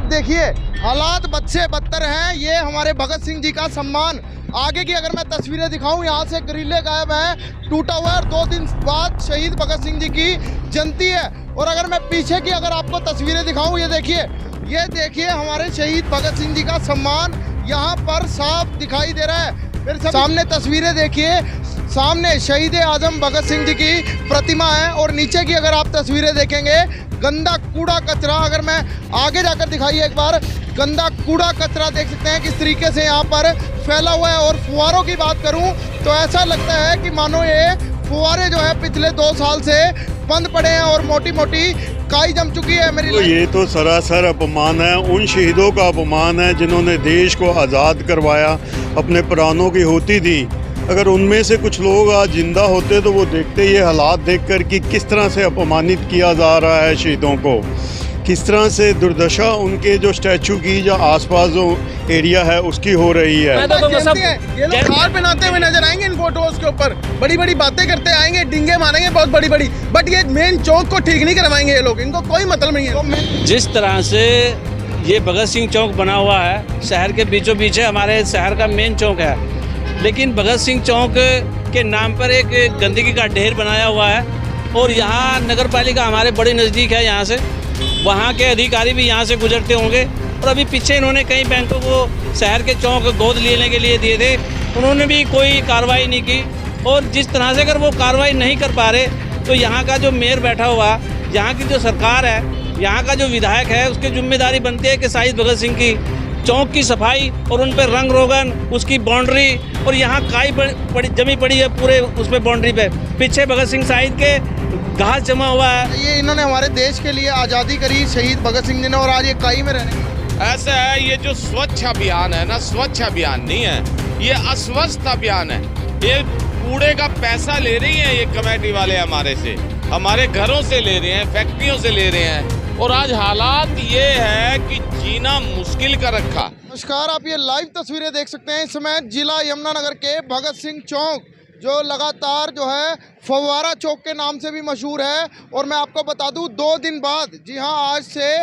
आप देखिए हालात बद से बदतर हैं। ये हमारे भगत सिंह जी का सम्मान। आगे की अगर मैं तस्वीरें दिखाऊं, यहाँ से ग्रिलें गायब है, टूटा हुआ है और 2 दिन बाद शहीद भगत सिंह जी की जयंती है। और अगर मैं पीछे की अगर आपको तस्वीरें दिखाऊं, ये देखिए हमारे शहीद भगत सिंह जी का सम्मान यहाँ पर साफ दिखाई दे रहा है। मेरे सामने तस्वीरें देखिए, सामने शहीद आजम भगत सिंह जी की प्रतिमा है और नीचे की अगर आप तस्वीरें देखेंगे, गंदा कूड़ा कचरा, अगर मैं आगे जाकर दिखाइए एक बार, गंदा कूड़ा कचरा देख सकते हैं किस तरीके से यहाँ पर फैला हुआ है। और फुहारों की बात करूँ तो ऐसा लगता है कि मानो ये फुहारे जो है पिछले 2 साल से बंद पड़े हैं और मोटी मोटी काई जम चुकी है। मेरी ये तो सरासर अपमान है, उन शहीदों का अपमान है जिन्होंने देश को आज़ाद करवाया, अपने प्राणों की होती दी। अगर उनमें से कुछ लोग आज जिंदा होते तो वो देखते ये हालात देखकर कि किस तरह से अपमानित किया जा रहा है शहीदों को, किस तरह से दुर्दशा उनके जो स्टैचू की जो आसपास जो एरिया है उसकी हो रही है। ये लोग हार पहनाते हुए नजर आएंगे इन फोटोज के ऊपर, बड़ी बड़ी बातें करते आएंगे, डिंगे मारेंगे बहुत बड़ी बड़ी, बट ये मेन चौक को ठीक नहीं करवाएंगे ये लोग, इनको कोई मतलब नहीं है। जिस तरह से ये भगत सिंह चौक बना हुआ है, शहर के बीचों बीच हमारे शहर का मेन चौक है, लेकिन भगत सिंह चौक के नाम पर एक गंदगी का ढेर बनाया हुआ है। और यहाँ नगर पालिका हमारे बड़ी नज़दीक है, यहाँ से वहाँ के अधिकारी भी यहाँ से गुजरते होंगे। और अभी पीछे इन्होंने कई बैंकों को शहर के चौक गोद लेने के लिए दिए थे, उन्होंने भी कोई कार्रवाई नहीं की। और जिस तरह से अगर वो कार्रवाई नहीं कर पा रहे तो यहाँ का जो मेयर बैठा हुआ, यहाँ की जो सरकार है, यहाँ का जो विधायक है, उसकी जिम्मेदारी बनती है कि शहीद भगत सिंह की चौक की सफाई और उन पर रंग रोगन, उसकी बाउंड्री, और यहाँ काई जमी पड़ी है पूरे उसमें बाउंड्री पे, पीछे भगत सिंह शहीद के घास जमा हुआ है। ये इन्होंने हमारे देश के लिए आज़ादी करी शहीद भगत सिंह जी ने, और आज ये काई में रहने। ऐसा है, ये जो स्वच्छ अभियान है ना, स्वच्छ अभियान नहीं है, ये अस्वस्थ अभियान है। ये कूड़े का पैसा ले रही है ये कमेटी वाले हमारे से, हमारे घरों से ले रहे हैं, फैक्ट्रियों से ले रहे हैं, और आज हालात ये है कि जीना मुश्किल कर रखा। नमस्कार, आप ये लाइव तस्वीरें देख सकते हैं इस समय जिला यमुनानगर के भगत सिंह चौक, जो लगातार जो है फव्वारा चौक के नाम से भी मशहूर है। और मैं आपको बता दूं 2 दिन बाद, जी हाँ, आज से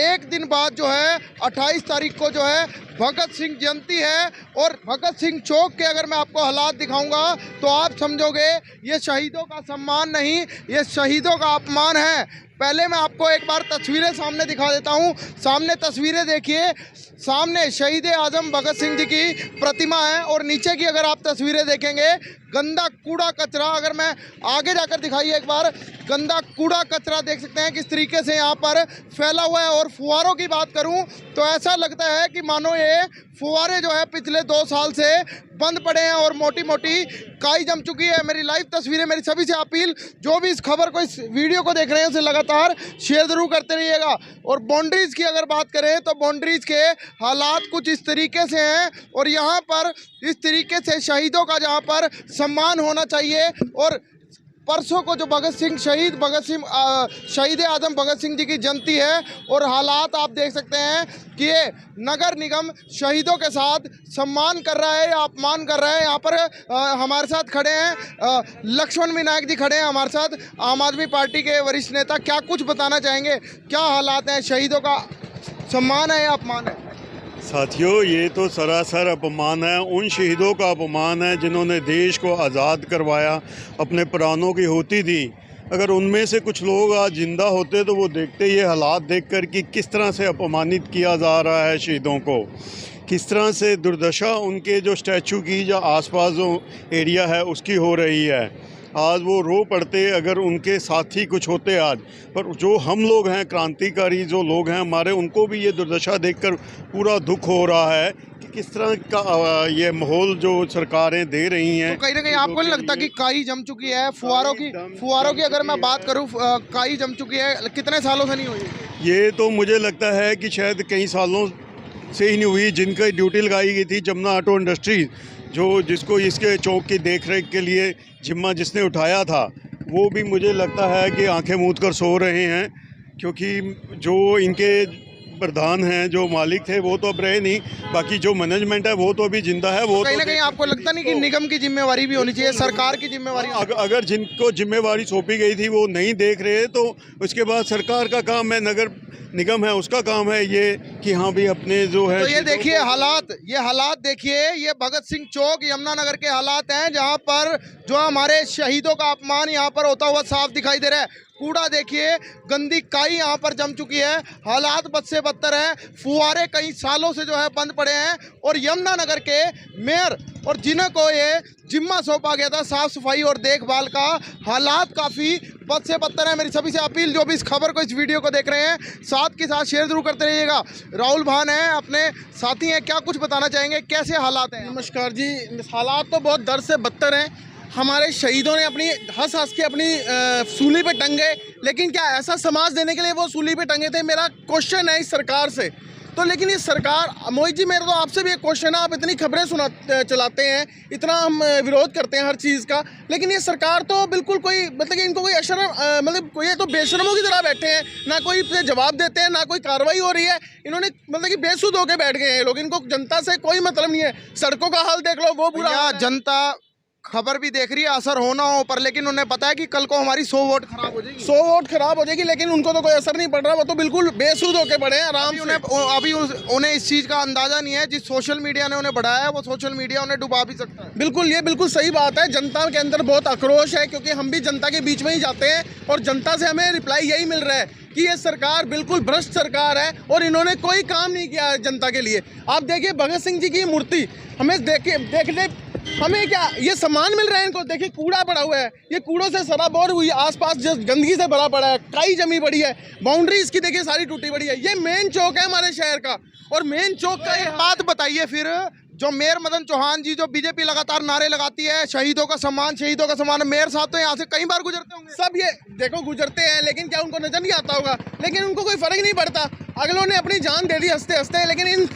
1 दिन बाद जो है 28 तारीख को जो है भगत सिंह जयंती है। और भगत सिंह चौक के अगर मैं आपको हालात दिखाऊंगा तो आप समझोगे ये शहीदों का सम्मान नहीं, ये शहीदों का अपमान है। पहले मैं आपको एक बार तस्वीरें सामने दिखा देता हूं। सामने तस्वीरें देखिए, सामने शहीद आजम भगत सिंह जी की प्रतिमा है और नीचे की अगर आप तस्वीरें देखेंगे, गंदा कूड़ा कचरा, अगर मैं आगे जाकर दिखाइए एक बार, गंदा कूड़ा कचरा देख सकते हैं किस तरीके से यहाँ पर फैला हुआ है। और फुहारों की बात करूँ तो ऐसा लगता है कि मानो ये फुहारे जो है पिछले 2 साल से बंद पड़े हैं और मोटी मोटी काई जम चुकी है। मेरी लाइव तस्वीरें, मेरी सभी से अपील, जो भी इस खबर को, इस वीडियो को देख रहे हैं, उसे लगातार शेयर जरूर करते रहिएगा। और बाउंड्रीज़ की अगर बात करें तो बाउंड्रीज़ के हालात कुछ इस तरीके से हैं और यहाँ पर इस तरीके से शहीदों का जहाँ पर सम्मान होना चाहिए। और परसों को जो शहीद आजम भगत सिंह जी की जयंती है और हालात आप देख सकते हैं कि ये नगर निगम शहीदों के साथ सम्मान कर रहा है या अपमान कर रहा है। यहाँ पर हमारे साथ खड़े हैं लक्ष्मण विनायक जी, खड़े हैं हमारे साथ, आम आदमी पार्टी के वरिष्ठ नेता। क्या कुछ बताना चाहेंगे, क्या हालात हैं, शहीदों का सम्मान है या अपमान है? साथियों, ये तो सरासर अपमान है, उन शहीदों का अपमान है जिन्होंने देश को आज़ाद करवाया, अपने प्राणों की होती दी। अगर उनमें से कुछ लोग आज जिंदा होते तो वो देखते ये हालात देखकर कि किस तरह से अपमानित किया जा रहा है शहीदों को, किस तरह से दुर्दशा उनके जो स्टैचू की जो आसपास जो एरिया है उसकी हो रही है। आज वो रो पड़ते अगर उनके साथी कुछ होते आज, पर जो हम लोग हैं, क्रांतिकारी जो लोग हैं हमारे, उनको भी ये दुर्दशा देखकर पूरा दुख हो रहा है कि किस तरह का ये माहौल जो सरकारें दे रही हैं। तो कहीं ना कहीं आपको नहीं लगता कि काई जम चुकी है? फुहारों की अगर मैं बात करूं, काई जम चुकी है, कितने सालों से नहीं हुई? ये तो मुझे लगता है कि शायद कई सालों से ही नहीं हुई। जिनका ड्यूटी लगाई गई थी जमुना ऑटो इंडस्ट्रीज, जिसको इसके चौक की देखरेख के लिए जिम्मा जिसने उठाया था, वो भी मुझे लगता है कि आंखें मूंद कर सो रहे हैं, क्योंकि जो इनके प्रधान हैं, जो मालिक थे, वो तो अब रहे नहीं, बाकी जो मैनेजमेंट है वो तो अभी जिंदा है। वो कहीं ना कहीं आपको लगता नहीं कि निगम की जिम्मेवारी भी होनी चाहिए, सरकार की जिम्मेवारी? अगर जिनको जिम्मेवारी सौंपी गई थी वो नहीं देख रहे तो उसके बाद सरकार का काम है नगर निगम है उसका काम है ये कि हाँ भी अपने जो है तो ये देखिए हालात, ये हालात देखिए, ये भगत सिंह चौक यमुनानगर के हालात हैं जहां पर जो हमारे शहीदों का अपमान यहां पर होता हुआ साफ दिखाई दे रहा है। कूड़ा देखिए, गंदी काई यहाँ पर जम चुकी है, हालात बद से बदतर है, फुहारे कई सालों से जो है बंद पड़े हैं और यमुनानगर के मेयर और जिन्हें को ये जिम्मा सौंपा गया था साफ सफाई और देखभाल का, हालात काफ़ी बद से बदतर है। मेरी सभी से अपील, जो भी इस खबर को, इस वीडियो को देख रहे हैं, साथ के साथ शेयर जरूर करते रहिएगा। राहुल भान है, अपने साथी हैं, क्या कुछ बताना चाहेंगे, कैसे हालात हैं? नमस्कार जी, हालात तो बहुत दर्द से बदतर हैं। हमारे शहीदों ने अपनी हंस हंस के अपनी सूली पे टंगे, लेकिन क्या ऐसा समाज देने के लिए वो सूली पे टंगे थे? मेरा क्वेश्चन है इस सरकार से। तो लेकिन ये सरकार, मोहित जी मेरा तो आपसे भी एक क्वेश्चन है, आप इतनी खबरें चलाते हैं, इतना हम विरोध करते हैं हर चीज़ का, लेकिन ये सरकार तो बिल्कुल कोई, मतलब कि इनको कोई अशर्म, मतलब ये तो बेशर्मों की तरह बैठे हैं, ना कोई जवाब देते हैं, ना कोई कार्रवाई हो रही है। इन्होंने मतलब कि बेसुध होकर बैठ गए हैं लोग, इनको जनता से कोई मतलब नहीं है। सड़कों का हाल देख लो, वो बुरा। जनता खबर भी देख रही है, असर होना हो पर, लेकिन उन्हें पता है कि कल को हमारी 100 वोट खराब हो जाएगी, 100 वोट खराब हो जाएगी, लेकिन उनको तो कोई असर नहीं पड़ रहा। वो तो बिल्कुल बेसुध होके पड़े हैं आराम से। उन्हें इस चीज़ का अंदाजा नहीं है, जिस सोशल मीडिया ने उन्हें बढ़ाया है वो सोशल मीडिया उन्हें डुबा भी सकता है। बिल्कुल, ये बिल्कुल सही बात है। जनता के अंदर बहुत आक्रोश है, क्योंकि हम भी जनता के बीच में ही जाते हैं और जनता से हमें रिप्लाई यही मिल रहा है कि ये सरकार बिल्कुल भ्रष्ट सरकार है और इन्होंने कोई काम नहीं किया है जनता के लिए। आप देखिए भगत सिंह जी की मूर्ति, हमें देखने हमें क्या ये सामान मिल रहा है इनको? देखिए कूड़ा पड़ा हुआ है, ये कूड़ों से सराबोर हुई, आसपास जो गंदगी से भरा पड़ा है, काई जमी पड़ी है, बाउंड्री इसकी देखिए सारी टूटी पड़ी है। ये मेन चौक है हमारे शहर का, और मेन चौक का एक बात बताइए फिर, जो मेयर मदन चौहान जी, जो बीजेपी लगातार नारे लगाती है शहीदों का सम्मान, शहीदों का सम्मान, मेयर साहब तो यहाँ से कई बार गुजरते होंगे। सब ये देखो गुजरते हैं, लेकिन क्या उनको नजर नहीं आता होगा? लेकिन उनको कोई फर्क नहीं पड़ता, अगलों ने अपनी जान दे दी हंसते हंसते, लेकिन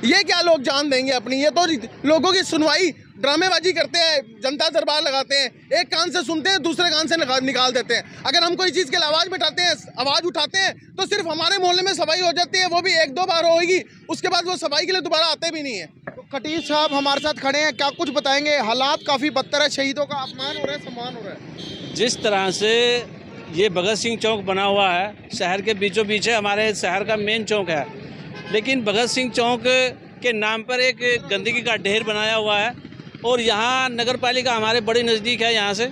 ये क्या लोग जान देंगे अपनी? ये तो लोगों की सुनवाई, ड्रामेबाजी करते हैं, जनता दरबार लगाते हैं, एक कान से सुनते हैं, दूसरे कान से निकाल देते हैं। अगर हम कोई चीज़ के लिए आवाज़ उठाते हैं तो सिर्फ हमारे मोहल्ले में सफाई हो जाती है, वो भी 1-2 बार होगी, उसके बाद वो सफाई के लिए दोबारा आते भी नहीं है। तो खटीक साहब हमारे साथ खड़े हैं, क्या कुछ बताएंगे? हालात काफ़ी बदतर है, शहीदों का अपमान हो रहा है, सम्मान हो रहा है। जिस तरह से ये भगत सिंह चौक बना हुआ है, शहर के बीचों बीच है, हमारे शहर का मेन चौक है, लेकिन भगत सिंह चौक के नाम पर एक गंदगी का ढेर बनाया हुआ है। और यहाँ नगर पालिका हमारे बड़ी नज़दीक है, यहाँ से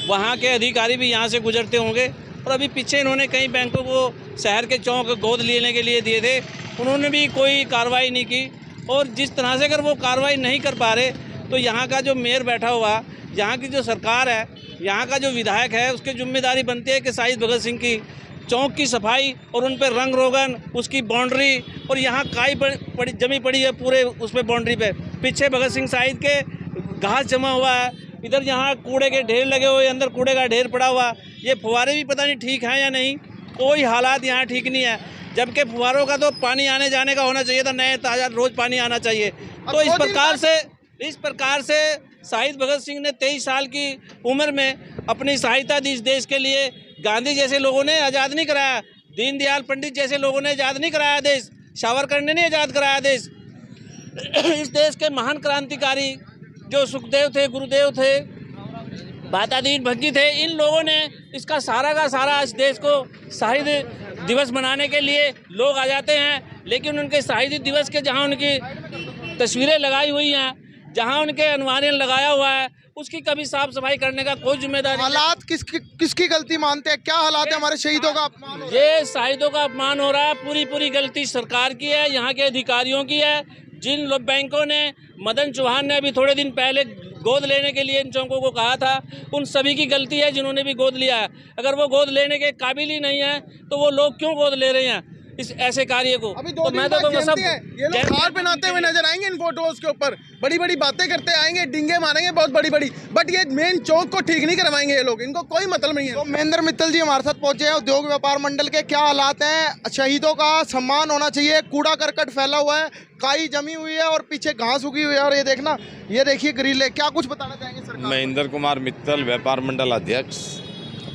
वहाँ के अधिकारी भी यहाँ से गुजरते होंगे। और अभी पीछे इन्होंने कई बैंकों को शहर के चौक गोद लेने के लिए दिए थे, उन्होंने भी कोई कार्रवाई नहीं की। और जिस तरह से अगर वो कार्रवाई नहीं कर पा रहे, तो यहाँ का जो मेयर बैठा हुआ, यहाँ की जो सरकार है, यहाँ का जो विधायक है, उसकी जिम्मेदारी बनती है कि शहीद भगत सिंह की चौक की सफाई और उन पर रंग रोगन, उसकी बाउंड्री, और यहाँ काई जमी पड़ी है पूरे उस पर बाउंड्री पे, पीछे भगत सिंह शहीद के घास जमा हुआ है, इधर यहाँ कूड़े के ढेर लगे हुए, अंदर कूड़े का ढेर पड़ा हुआ। ये फुहारे भी पता नहीं ठीक हैं या नहीं, कोई हालात यहाँ ठीक नहीं है। जबकि फुहारों का तो पानी आने जाने का होना चाहिए था, नए ताज़ा रोज़ पानी आना चाहिए। तो इस प्रकार से शहीद भगत सिंह ने 23 साल की उम्र में अपनी सहायता दी इस देश के लिए। गांधी जैसे लोगों ने आज़ाद नहीं कराया, दीनदयाल पंडित जैसे लोगों ने आज़ाद नहीं कराया देश, सावरकर ने नहीं आज़ाद कराया देश। इस देश के महान क्रांतिकारी जो सुखदेव थे, गुरुदेव थे, बातादीन भज्जी थे, इन लोगों ने इसका सारा का सारा इस देश को शहीद दिवस मनाने के लिए लोग आ जाते हैं, लेकिन उनके शहीद दिवस के जहां उनकी तस्वीरें लगाई हुई हैं, जहां उनके अनुवार्य लगाया हुआ है, उसकी कभी साफ सफाई करने का कोई जिम्मेदारी। हालात किसकी गलती मानते हैं? क्या हालात है हमारे शहीदों का अपमान? ये शहीदों का अपमान हो रहा है, पूरी गलती सरकार की है, यहाँ के अधिकारियों की है। जिन बैंकों ने, मदन चौहान ने अभी थोड़े दिन पहले गोद लेने के लिए इन चौकों को कहा था, उन सभी की गलती है जिन्होंने भी गोद लिया है। अगर वो गोद लेने के काबिल ही नहीं है तो वो लोग क्यों गोद ले रहे हैं इस ऐसे कार्य को? अभी 2 दिन बाद सब ये लोग हार पहनाते हुए नजर आएंगे इन फोटोज के ऊपर, बड़ी बातें करते आएंगे, डिंगे मारेंगे बहुत बड़ी, बट ये मेन चौक को ठीक नहीं करवाएंगे ये लोग, इनको कोई मतलब नहीं है। तो महेंद्र मित्तल जी हमारे साथ पहुंचे हैं, उद्योग व्यापार मंडल के। क्या हालात हैं? शहीदों का सम्मान होना चाहिए, कूड़ा करकट फैला हुआ है, काई जमी हुई है और पीछे घास उगी हुई है, और ये देखना, ये देखिए ग्रिल। क्या कुछ बताना चाहेंगे सरकार? महेंद्र कुमार मित्तल, व्यापार मंडल अध्यक्ष।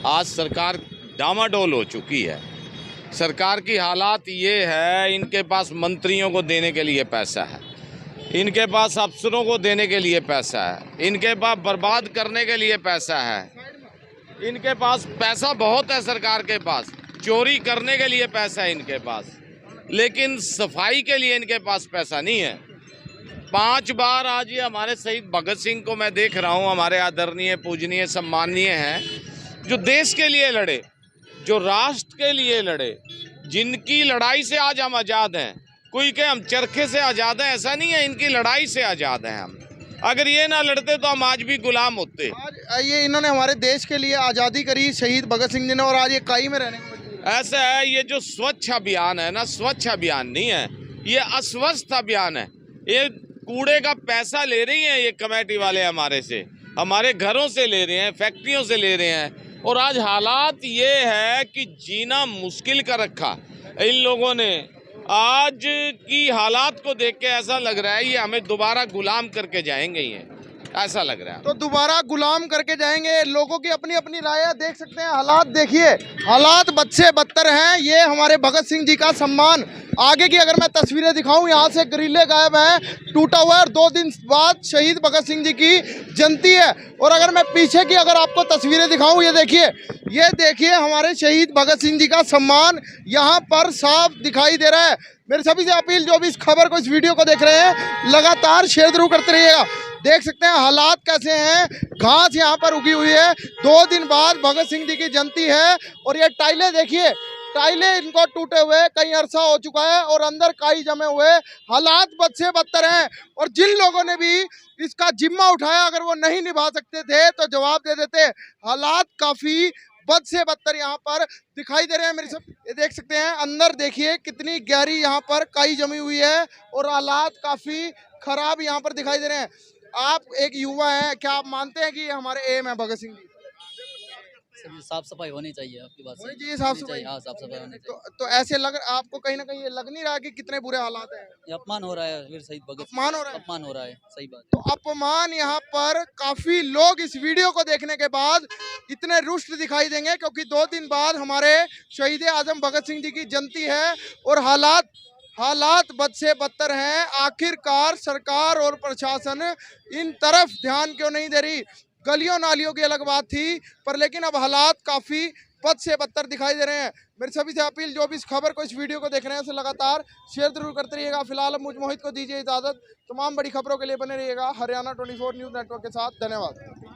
आज सरकार डामाडोल हो चुकी है। सरकार की हालात ये है, इनके पास मंत्रियों को देने के लिए पैसा है, इनके पास अफसरों को देने के लिए पैसा है, इनके पास बर्बाद करने के लिए पैसा है, इनके पास पैसा बहुत है सरकार के पास, चोरी करने के लिए पैसा है इनके पास, लेकिन सफाई के लिए इनके पास पैसा नहीं है। 5 बार आज ये हमारे शहीद भगत सिंह को मैं देख रहा हूँ, हमारे आदरणीय पूजनीय सम्माननीय हैं, जो देश के लिए लड़े, जो राष्ट्र के लिए लड़े, जिनकी लड़ाई से आज हम आज़ाद हैं। कोई के हम चरखे से आज़ाद हैं, ऐसा नहीं है, इनकी लड़ाई से आज़ाद हैं हम। अगर ये ना लड़ते तो हम आज भी गुलाम होते। आज ये इन्होंने हमारे देश के लिए आज़ादी करी शहीद भगत सिंह जी ने, और आज ये काई में रहने को मजबूर हैं। ऐसा है, ये जो स्वच्छ अभियान है ना, स्वच्छ अभियान नहीं है, ये अस्वस्थ अभियान है। ये कूड़े का पैसा ले रही हैं ये कमेटी वाले हमारे से, हमारे घरों से ले रहे हैं, फैक्ट्रियों से ले रहे हैं। और आज हालात ये है कि जीना मुश्किल कर रखा इन लोगों ने। आज की हालात को देख के ऐसा लग रहा है ये हमें दोबारा गुलाम करके जाएंगे, ये ऐसा लग रहा है। तो दोबारा गुलाम करके जाएंगे। लोगों की अपनी अपनी राय है, देख सकते हैं हालात, देखिए हालात बद से बदतर हैं। ये हमारे भगत सिंह जी का सम्मान, आगे की अगर मैं तस्वीरें दिखाऊं, यहाँ से ग्रिलें गायब हैं, टूटा हुआ है, और 2 दिन बाद शहीद भगत सिंह जी की जयंती है। और अगर मैं पीछे की अगर आपको तस्वीरें दिखाऊं, ये देखिए हमारे शहीद भगत सिंह जी का सम्मान यहाँ पर साफ दिखाई दे रहा है। मेरे सभी से अपील, जो भी इस खबर को, इस वीडियो को देख रहे हैं, लगातार शेयर जरूर करते रहिएगा। देख सकते हैं हालात कैसे हैं, घास यहाँ पर उगी हुई है। 2 दिन बाद भगत सिंह जी की जयंती है, और ये टाइलें देखिए, टाइलें इनको टूटे हुए कई अरसा हो चुका है, और अंदर काई जमे हुए, हालात बद से बदतर हैं। और जिन लोगों ने भी इसका जिम्मा उठाया, अगर वो नहीं निभा सकते थे तो जवाब दे देते। हालात काफ़ी बद से बदतर यहाँ पर दिखाई दे रहे हैं। मेरे सब ये देख सकते हैं, अंदर देखिए कितनी गहरी यहाँ पर काई जमी हुई है, और हालात काफ़ी खराब यहाँ पर दिखाई दे रहे हैं। आप एक युवा हैं, क्या आप मानते हैं कि ये हमारे एम है भगत सिंह जी? साफ सफाई होनी चाहिए, आपकी बात होनी सही चाहिए साफ सफाई। हाँ, साफ सफाई होनी चाहिए। तो ऐसे लग, आपको कहीं ना कहीं ये लग नहीं रहा कि कितने बुरे हालात हैं? ये अपमान हो रहा है वीर शहीद भगत सिंह, अपमान हो रहा है? अपमान हो रहा है, सही बात तो अपमान यहाँ पर काफी लोग इस वीडियो को देखने के बाद इतने रुष्ट दिखाई देंगे, क्योंकि 2 दिन बाद हमारे शहीद आजम भगत सिंह जी की जयंती है, और हालात बद से बदतर हैं। आखिरकार सरकार और प्रशासन इन तरफ ध्यान क्यों नहीं दे रही? गलियों नालियों की अलग बात थी, पर लेकिन अब हालात काफ़ी बद से बदतर दिखाई दे रहे हैं। मेरी सभी से अपील, जो भी इस खबर को, इस वीडियो को देख रहे हैं, उसे लगातार शेयर जरूर करते रहिएगा। फिलहाल अब मुझ मोहित को दीजिए इजाज़त। तमाम बड़ी खबरों के लिए बने रहिएगा हरियाणा 24 न्यूज़ नेटवर्क के साथ। धन्यवाद।